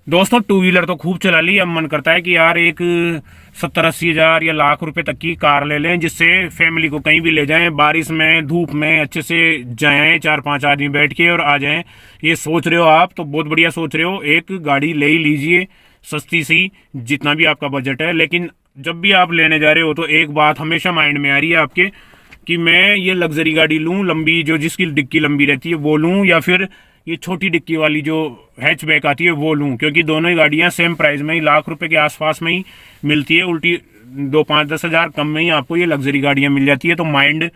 दोस्तों two wheeler तो खूब चला ली। अब मन करता है कि यार एक 70-80 हज़ार या लाख रुपए तक की कार ले लें, जिससे फैमिली को कहीं भी ले जाएं, बारिश में धूप में अच्छे से जाएं, 4-5 आदमी बैठ के और आ जाएं। ये सोच रहे हो आप तो बहुत बढ़िया सोच रहे हो, एक गाड़ी ले ही लीजिए सस्ती सी, जितना भी आपका बजट है। लेकिन जब भी आप लेने जा रहे हो तो एक बात हमेशा माइंड में आ रही है आपके कि मैं ये लग्जरी गाड़ी लूं, लंबी, जो जिसकी डिक्की लंबी रहती है वो लूं, या फिर ये छोटी डिक्की वाली जो हैचबैक आती है वो लूं, क्योंकि दोनों ही गाड़ियां सेम प्राइस में ही, लाख रुपए के आसपास में ही मिलती है। उल्टी 2-5-10 हज़ार कम में ही आपको ये लग्जरी गाड़ियां मिल जाती है। तो माइंड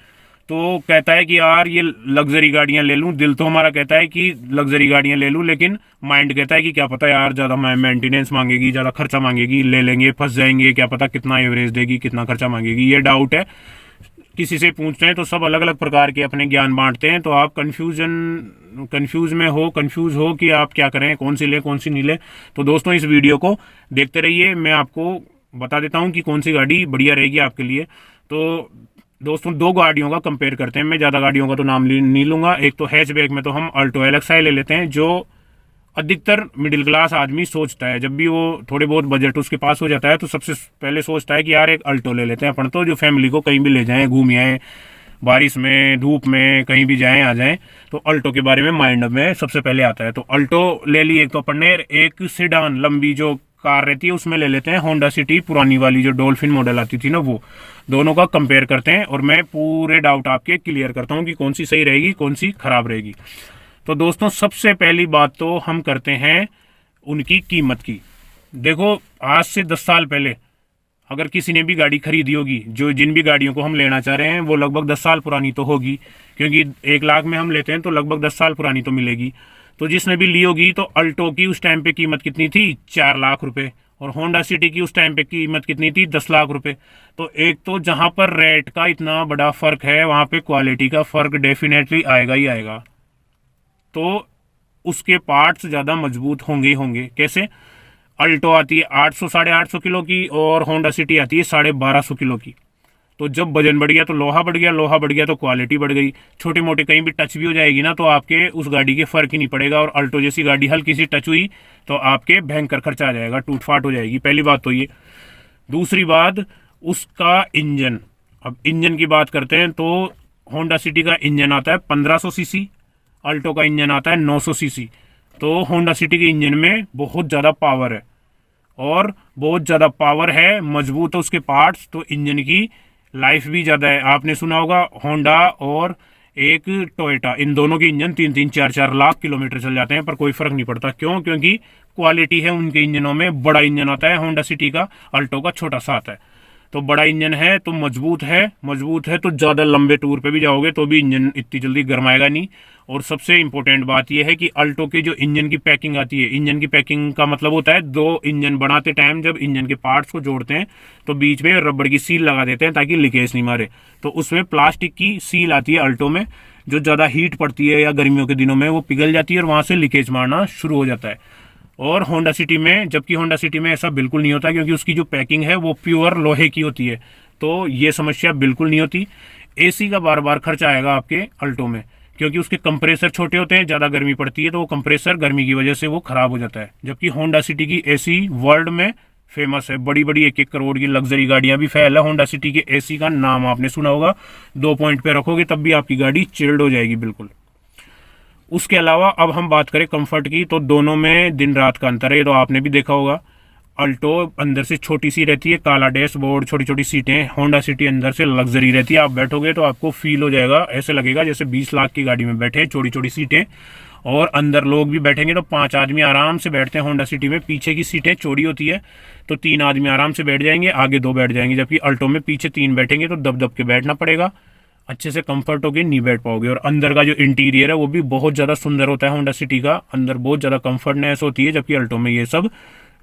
तो कहता है कि यार ये लग्जरी गाड़ियां ले लूं, दिल तो हमारा कहता है कि लग्जरी गाड़ियां ले लूं, लेकिन माइंड कहता है कि क्या पता यार ज़्यादा मेंटेनेंस मांगेगी, ज़्यादा खर्चा मांगेगी, ले लेंगे फंस जाएंगे, क्या पता कितना एवरेज देगी, कितना खर्चा मांगेगी, ये डाउट है। किसी से पूछते हैं तो सब अलग अलग प्रकार के अपने ज्ञान बांटते हैं। तो आप कंफ्यूज हो कि आप क्या करें, कौन सी ले कौन सी नहीं ले। तो दोस्तों इस वीडियो को देखते रहिए, मैं आपको बता देता हूं कि कौन सी गाड़ी बढ़िया रहेगी आपके लिए। तो दोस्तों दो गाड़ियों का कंपेयर करते हैं। मैं ज़्यादा गाड़ियों का तो नाम नहीं लूंगा। एक तो हैचबैक में तो हम अल्टो LXi ले लेते हैं, जो अधिकतर मिडिल क्लास आदमी सोचता है। जब भी वो थोड़े बहुत बजट उसके पास हो जाता है तो सबसे पहले सोचता है कि यार एक अल्टो ले लेते हैं अपन, तो जो फैमिली को कहीं भी ले जाएं, घूम आए, बारिश में धूप में कहीं भी जाएं आ जाएं, तो अल्टो के बारे में माइंड में सबसे पहले आता है। तो अल्टो ले ली एक तो अपन ने। एक सीडान लंबी जो कार रहती है उसमें ले लेते हैं होंडा सिटी, पुरानी वाली जो डॉल्फिन मॉडल आती थी ना, वो। दोनों का कंपेयर करते हैं और मैं पूरे डाउट आपके क्लियर करता हूँ कि कौन सी सही रहेगी, कौन सी खराब रहेगी। तो दोस्तों सबसे पहली बात तो हम करते हैं उनकी कीमत की। देखो आज से 10 साल पहले अगर किसी ने भी गाड़ी खरीदी होगी, जो जिन भी गाड़ियों को हम लेना चाह रहे हैं वो लगभग 10 साल पुरानी तो होगी, क्योंकि 1 लाख में हम लेते हैं तो लगभग 10 साल पुरानी तो मिलेगी। तो जिसने भी ली होगी, तो अल्टो की उस टाइम पे कीमत कितनी थी? 4 लाख रुपए। और होंडा सिटी की उस टाइम पे कीमत कितनी थी? 10 लाख रुपए। तो एक तो जहां पर रेट का इतना बड़ा फर्क है, वहां पे क्वालिटी का फर्क डेफिनेटली आएगा ही आएगा। तो उसके पार्ट्स ज़्यादा मजबूत होंगे ही होंगे। कैसे? अल्टो आती है 800-850 किलो की और होंडा सिटी आती है 1250 किलो की। तो जब वजन बढ़ गया तो लोहा बढ़ गया, लोहा बढ़ गया तो क्वालिटी बढ़ गई। छोटे मोटे कहीं भी टच भी हो जाएगी ना तो आपके उस गाड़ी के फर्क ही नहीं पड़ेगा। और अल्टो जैसी गाड़ी हल्की सी टच हुई तो आपके भयंकर खर्चा आ जाएगा, टूट फाट हो जाएगी। पहली बात तो ये। दूसरी बात, उसका इंजन। अब इंजन की बात करते हैं तो होंडा सिटी का इंजन आता है 1500 सीसी, अल्टो का इंजन आता है 900 सीसी। तो होंडा सिटी के इंजन में बहुत ज़्यादा पावर है, और बहुत ज़्यादा पावर है, मजबूत है उसके पार्ट्स, तो इंजन की लाइफ भी ज़्यादा है। आपने सुना होगा होंडा और एक टोयोटा, इन दोनों के इंजन 3-3, 4-4 लाख किलोमीटर चल जाते हैं, पर कोई फर्क नहीं पड़ता। क्यों? क्योंकि क्वालिटी है उनके इंजनों में। बड़ा इंजन आता है होंडा सिटी का, अल्टो का छोटा सा आता है। तो बड़ा इंजन है तो मजबूत है, मजबूत है तो ज़्यादा लंबे टूर पे भी जाओगे तो भी इंजन इतनी जल्दी गर्माएगा नहीं। और सबसे इंपॉर्टेंट बात यह है कि अल्टो के जो इंजन की पैकिंग आती है, इंजन की पैकिंग का मतलब होता है, दो इंजन बनाते टाइम जब इंजन के पार्ट्स को जोड़ते हैं तो बीच में रबड़ की सील लगा देते हैं ताकि लीकेज नहीं मारे। तो उसमें प्लास्टिक की सील आती है अल्टो में, जो ज़्यादा हीट पड़ती है या गर्मियों के दिनों में वो पिघल जाती है और वहाँ से लीकेज मारना शुरू हो जाता है। और होंडा सिटी में, जबकि होंडा सिटी में ऐसा बिल्कुल नहीं होता, क्योंकि उसकी जो पैकिंग है वो प्योर लोहे की होती है, तो ये समस्या बिल्कुल नहीं होती। एसी का बार बार खर्चा आएगा आपके अल्टो में, क्योंकि उसके कंप्रेसर छोटे होते हैं, ज़्यादा गर्मी पड़ती है तो वो कंप्रेसर गर्मी की वजह से वो खराब हो जाता है। जबकि होंडा सिटी की एसी वर्ल्ड में फेमस है, बड़ी बड़ी 1-1 करोड़ की लग्जरी गाड़ियां भी फेल है। होंडा सिटी के एसी का नाम आपने सुना होगा, 2 पॉइंट पे रखोगे तब भी आपकी गाड़ी चिल्ड हो जाएगी बिल्कुल। उसके अलावा अब हम बात करें कंफर्ट की, तो दोनों में दिन रात का अंतर है, ये तो आपने भी देखा होगा। अल्टो अंदर से छोटी सी रहती है, काला डैशबोर्ड, छोटी छोटी सीटें। होंडा सिटी अंदर से लग्जरी रहती है, आप बैठोगे तो आपको फील हो जाएगा, ऐसे लगेगा जैसे 20 लाख की गाड़ी में बैठे, छोटी छोटी सीटें। और अंदर लोग भी बैठेंगे तो 5 आदमी आराम से बैठते हैं होंडा सिटी में। पीछे की सीटें चौड़ी होती है तो 3 आदमी आराम से बैठ जाएंगे, आगे 2 बैठ जाएंगे। जबकि अल्टो में पीछे 3 बैठेंगे तो दब दब के बैठना पड़ेगा, अच्छे से कंफर्ट होके नहीं बैठ पाओगे। और अंदर का जो इंटीरियर है वो भी बहुत ज़्यादा सुंदर होता है होंडा सिटी का, अंदर बहुत ज़्यादा कंफर्टनेस होती है, जबकि अल्टो में ये सब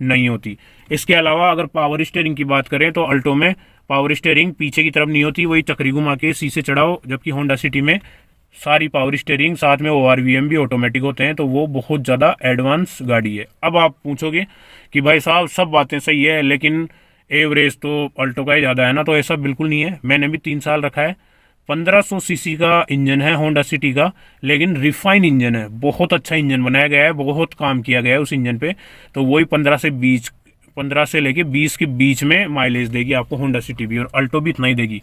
नहीं होती। इसके अलावा अगर पावर स्टीयरिंग की बात करें तो अल्टो में पावर स्टीयरिंग पीछे की तरफ नहीं होती, वही चक्री घुमा के शीशे चढ़ाओ। जबकि होंडा सिटी में सारी पावर स्टीयरिंग, साथ में ORVM भी ऑटोमेटिक होते हैं, तो वो बहुत ज़्यादा एडवांस गाड़ी है। अब आप पूछोगे कि भाई साहब सब बातें सही है लेकिन एवरेज तो अल्टो का ही ज़्यादा है ना, तो ऐसा बिल्कुल नहीं है। मैंने भी 3 साल रखा है 1500 सीसी का इंजन है होंडा सिटी का, लेकिन रिफाइन इंजन है, बहुत अच्छा इंजन बनाया गया है, बहुत काम किया गया है उस इंजन पे। तो वही 15 से लेके 20 के बीच में माइलेज देगी आपको होंडा सिटी भी, और अल्टो भी इतना ही देगी।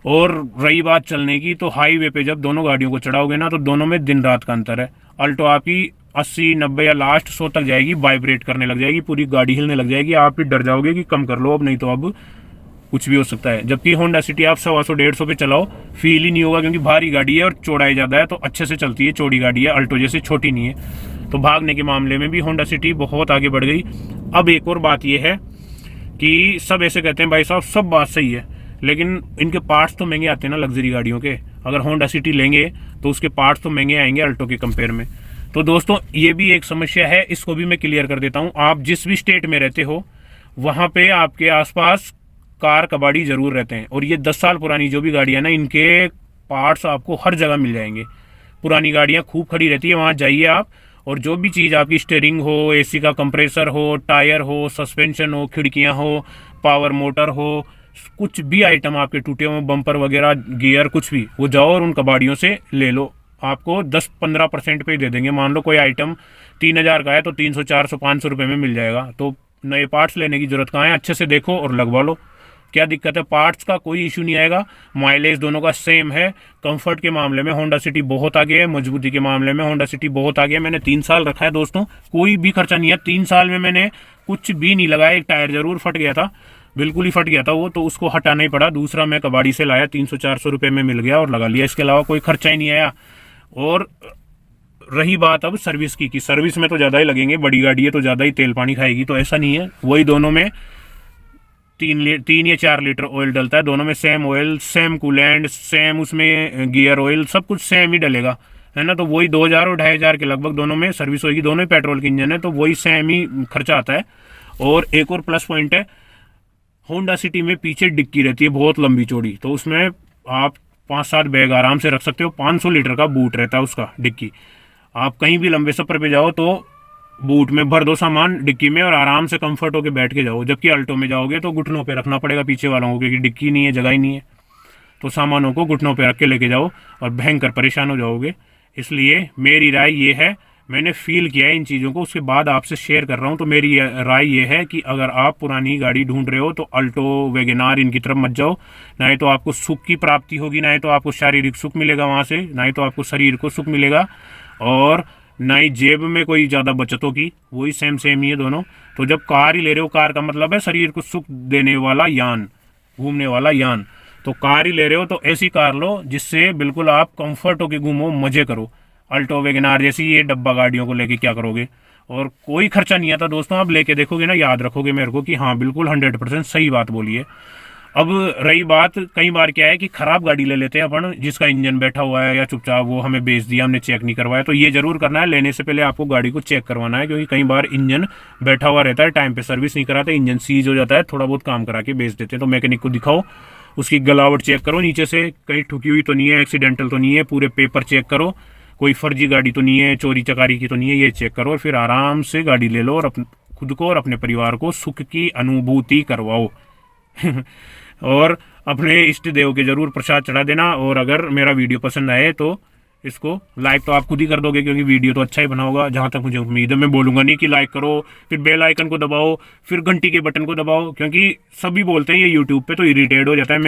और रही बात चलने की, तो हाईवे पे जब दोनों गाड़ियों को चढ़ाओगे ना, तो दोनों में दिन रात का अंतर है। अल्टो आपकी 80 90 या लास्ट 100 तक जाएगी, वाइब्रेट करने लग जाएगी, पूरी गाड़ी हिलने लग जाएगी, आप भी डर जाओगे कि कम कर लो अब, नहीं तो अब कुछ भी हो सकता है। जबकि होंडा सिटी आप 125 150 पे चलाओ, फील ही नहीं होगा, क्योंकि भारी गाड़ी है और चौड़ाई ज़्यादा है, तो अच्छे से चलती है, चौड़ी गाड़ी है, अल्टो जैसे छोटी नहीं है। तो भागने के मामले में भी होंडा सिटी बहुत आगे बढ़ गई। अब एक और बात यह है कि सब ऐसे कहते हैं भाई साहब सब बात सही है, लेकिन इनके पार्ट्स तो महंगे आते हैं ना लग्जरी गाड़ियों के। अगर होंडा सिटी लेंगे तो उसके पार्ट्स तो महंगे आएंगे अल्टो के कंपेयर में। तो दोस्तों ये भी एक समस्या है, इसको भी मैं क्लियर कर देता हूँ। आप जिस भी स्टेट में रहते हो वहाँ पे आपके आसपास कार कबाड़ी जरूर रहते हैं, और ये 10 साल पुरानी जो भी गाड़ियाँ ना, इनके पार्ट्स आपको हर जगह मिल जाएंगे। पुरानी गाड़ियाँ खूब खड़ी रहती है, वहाँ जाइए आप, और जो भी चीज़ आपकी स्टीयरिंग हो, एसी का कंप्रेसर हो, टायर हो, सस्पेंशन हो, खिड़कियाँ हो, पावर मोटर हो, कुछ भी आइटम आपके टूटे हुए, बम्पर वगैरह, गियर, कुछ भी, वो जाओ और उन कबाड़ियों से ले लो। आपको 10-15% पे ही दे देंगे। मान लो कोई आइटम 3000 का है तो 300 400 500 रुपये में मिल जाएगा। तो नए पार्ट्स लेने की जरूरत कहाँ है, अच्छे से देखो और लगवा लो। क्या दिक्कत है, पार्ट्स का कोई इशू नहीं आएगा, माइलेज दोनों का सेम है। कंफर्ट के मामले में होंडा सिटी बहुत आगे है, मजबूती के मामले में होंडा सिटी बहुत आगे है। मैंने 3 साल रखा है दोस्तों, कोई भी खर्चा नहीं है। 3 साल में मैंने कुछ भी नहीं लगाया। एक टायर जरूर फट गया था, बिल्कुल ही फट गया था वो, तो उसको हटाना ही पड़ा। दूसरा मैं कबाड़ी से लाया, 300-400 रुपये में मिल गया और लगा लिया। इसके अलावा कोई खर्चा ही नहीं आया। और रही बात अब सर्विस की, सर्विस में तो ज़्यादा ही लगेंगे, बड़ी गाड़ी है तो ज़्यादा ही तेल पानी खाएगी, तो ऐसा नहीं है। वही दोनों में 3 या 4 लीटर ऑयल डलता है, दोनों में same oil, same coolant, same उसमें गियर ऑयल, सब कुछ सेम ही डलेगा, है ना। तो वही 2000 और 2500 के लगभग दोनों में सर्विस होगी। दोनों ही पेट्रोल के इंजन है, तो वही सेम ही खर्चा आता है। और एक और प्लस पॉइंट है, होंडा सिटी में पीछे डिक्की रहती है बहुत लंबी चौड़ी, तो उसमें आप 5-7 बैग आराम से रख सकते हो। 500 लीटर का बूट रहता है उसका डिक्की। आप कहीं भी लंबे सफर पे जाओ तो बूट में भर दो सामान डिक्की में, और आराम से कंफर्ट होके बैठ के जाओ। जबकि अल्टो में जाओगे तो घुटनों पे रखना पड़ेगा पीछे वालों को, क्योंकि डिक्की नहीं है, जगह ही नहीं है। तो सामानों को घुटनों पे रख के लेके जाओ और भयंकर परेशान हो जाओगे। इसलिए मेरी राय ये है, मैंने फील किया है इन चीज़ों को, उसके बाद आपसे शेयर कर रहा हूँ। तो मेरी राय ये है कि अगर आप पुरानी गाड़ी ढूंढ रहे हो तो अल्टो, वैगनार, इनकी तरफ मत जाओ। ना ही तो आपको सुख की प्राप्ति होगी, ना ही तो आपको शारीरिक सुख मिलेगा वहाँ से, ना ही तो आपको शरीर को सुख मिलेगा, और ना ही जेब में कोई ज़्यादा बचत होगी। वही सेम ही है दोनों। तो जब कार ही ले रहे हो, कार का मतलब है शरीर को सुख देने वाला यान, घूमने वाला यान। तो कार ही ले रहे हो तो ऐसी कार लो जिससे बिल्कुल आप कंफर्ट होके घूमो, मजे करो। अल्टो, वैगनार जैसी ये डब्बा गाड़ियों को लेके क्या करोगे, और कोई खर्चा नहीं आता दोस्तों। आप लेके देखोगे ना, याद रखोगे मेरे को कि हाँ बिल्कुल 100% सही बात बोली है। अब रही बात, कई बार क्या है कि खराब गाड़ी ले लेते हैं अपन, जिसका इंजन बैठा हुआ है या चुपचाप वो हमें बेच दिया, हमने चेक नहीं करवाया। तो ये जरूर करना है, लेने से पहले आपको गाड़ी को चेक करवाना है, क्योंकि कई बार इंजन बैठा हुआ रहता है, टाइम पे सर्विस नहीं कराते, इंजन सीज हो जाता है, थोड़ा बहुत काम करा के बेच देते हैं। तो मैकेनिक को दिखाओ, उसकी गलावट चेक करो, नीचे से कहीं ठुकी हुई तो नहीं है, एक्सीडेंटल तो नहीं है, पूरे पेपर चेक करो, कोई फर्जी गाड़ी तो नहीं है, चोरी चकारी की तो नहीं है, ये चेक करो। और फिर आराम से गाड़ी ले लो और खुद को और अपने परिवार को सुख की अनुभूति करवाओ। और अपने इष्ट देव के जरूर प्रसाद चढ़ा देना। और अगर मेरा वीडियो पसंद आए तो इसको लाइक तो आप खुद ही कर दोगे, क्योंकि वीडियो तो अच्छा ही बना होगा, जहाँ तक मुझे उम्मीद है। मैं बोलूँगा नहीं कि लाइक करो, फिर बेल आइकन को दबाओ, फिर घंटी के बटन को दबाओ, क्योंकि सभी बोलते हैं ये यूट्यूब पे तो इरिटेट हो जाता है।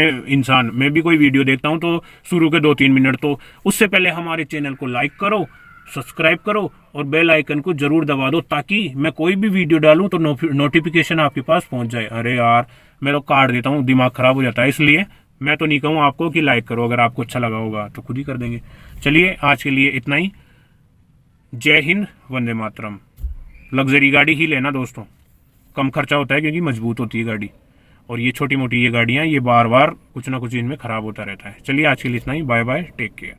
मैं भी कोई वीडियो देखता हूँ तो शुरू के 2-3 मिनट, तो उससे पहले हमारे चैनल को लाइक करो, सब्सक्राइब करो और बेल आइकन को जरूर दबा दो, ताकि मैं कोई भी वीडियो डालूं तो नोटिफिकेशन आपके पास पहुंच जाए। अरे यार, मैं तो काट देता हूँ, दिमाग खराब हो जाता है। इसलिए मैं तो नहीं कहूँ आपको कि लाइक करो, अगर आपको अच्छा लगा होगा तो खुद ही कर देंगे। चलिए आज के लिए इतना ही। जय हिंद, वंदे मातरम। लग्जरी गाड़ी ही लेना दोस्तों, कम खर्चा होता है क्योंकि मजबूत होती है गाड़ी, और ये छोटी मोटी ये गाड़ियाँ, ये बार बार कुछ ना कुछ इनमें खराब होता रहता है। चलिए आज के लिए इतना ही, बाय बाय, टेक केयर।